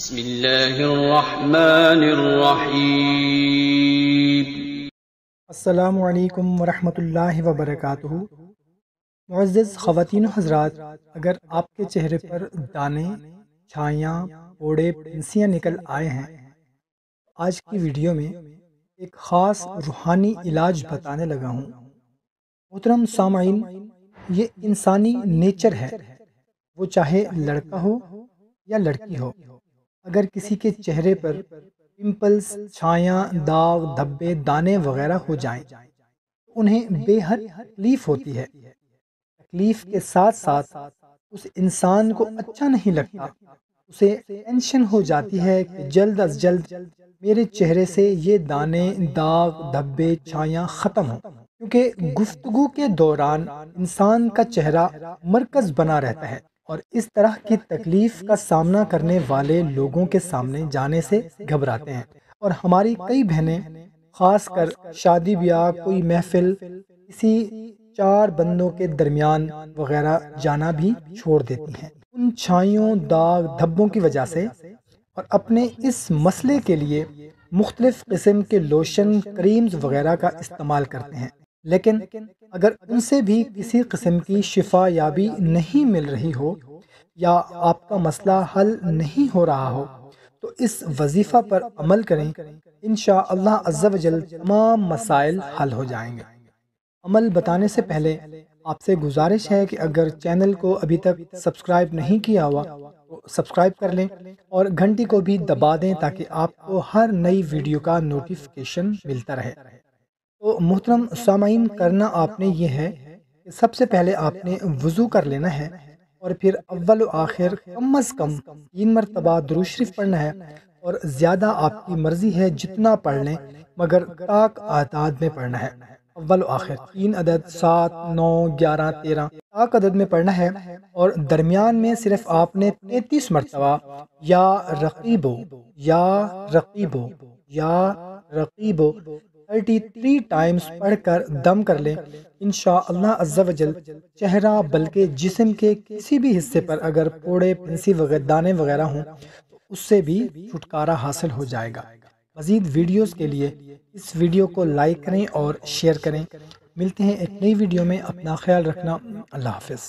بسم اللہ الرحمن الرحیم۔ السلام علیکم ورحمۃ اللہ وبرکاتہ۔ معزز خواتین و حضرات، اگر آپ کے چہرے پر دانے، چھائیاں، پھوڑے، پھنسیاں نکل آئے ہیں، آج کی ویڈیو میں ایک خاص روحانی علاج بتانے لگا ہوں۔ محترم سامعین، یہ انسانی نیچر ہے، وہ چاہے لڑکا ہو یا لڑکی ہو۔ اگر کسی کے چہرے پر پمپلز، چھایاں، داغ، دھبے، دانے وغیرہ ہو جائیں تو انہیں بے حد تکلیف ہوتی ہے۔ تکلیف کے ساتھ ساتھ اس انسان کو اچھا نہیں لگتا، اسے ٹینشن ہو جاتی ہے کہ جلد از جلد میرے چہرے سے یہ دانے، داغ، دھبے، چھایاں ختم ہوں، کیونکہ گفتگو کے دوران انسان کا چہرہ مرکز بنا رہتا ہے اور اس طرح کی تکلیف کا سامنا کرنے والے لوگوں کے سامنے جانے سے گھبراتے ہیں، اور ہماری کئی بہنیں خاص کر شادی بیاہ، کوئی محفل، کسی چار بندوں کے درمیان وغیرہ جانا بھی چھوڑ دیتی ہیں ان چھائیوں، داغ، دھبوں کی وجہ سے، اور اپنے اس مسئلے کے لیے مختلف قسم کے لوشن، کریمز وغیرہ کا استعمال کرتے ہیں۔ لیکن اگر ان سے بھی کسی قسم کی شفا یابی نہیں مل رہی ہو یا آپ کا مسئلہ حل نہیں ہو رہا ہو تو اس وظیفہ پر عمل کریں، انشاءاللہ عز و جل تمام مسائل حل ہو جائیں گے۔ عمل بتانے سے پہلے آپ سے گزارش ہے کہ اگر چینل کو ابھی تک سبسکرائب نہیں کیا ہوا تو سبسکرائب کر لیں اور گھنٹی کو بھی دبا دیں تاکہ آپ کو ہر نئی ویڈیو کا نوٹیفیکیشن ملتا رہے۔ تو محترم سامعین، کرنا آپ نے یہ ہے کہ سب سے پہلے آپ نے وضو کر لینا ہے، اور پھر اول و آخر کم از کم 3 مرتبہ درود شریف پڑھنا ہے، اور زیادہ آپ کی مرضی ہے جتنا پڑھ لیں، مگر طاق اعداد میں پڑھنا ہے۔ اول و آخر 3 عدد، 7، 9، 11، 13 طاق عدد میں پڑھنا ہے، اور درمیان میں صرف آپ نے 33 مرتبہ یا رقیبو یا رقیبو یا رقیبو 33 ٹائمز پڑھ کر دم کر لیں۔ انشاءاللہ عز و جل چہرہ بلکہ جسم کے کسی بھی حصے پر اگر پھوڑے، پھنسی وغیرہ، دانے وغیرہ ہوں تو اس سے بھی چھٹکارا حاصل ہو جائے گا۔ مزید ویڈیوز کے لیے اس ویڈیو کو لائک کریں اور شیئر کریں۔ ملتے ہیں ایک نئی ویڈیو میں، اپنا خیال رکھنا، اللہ حافظ۔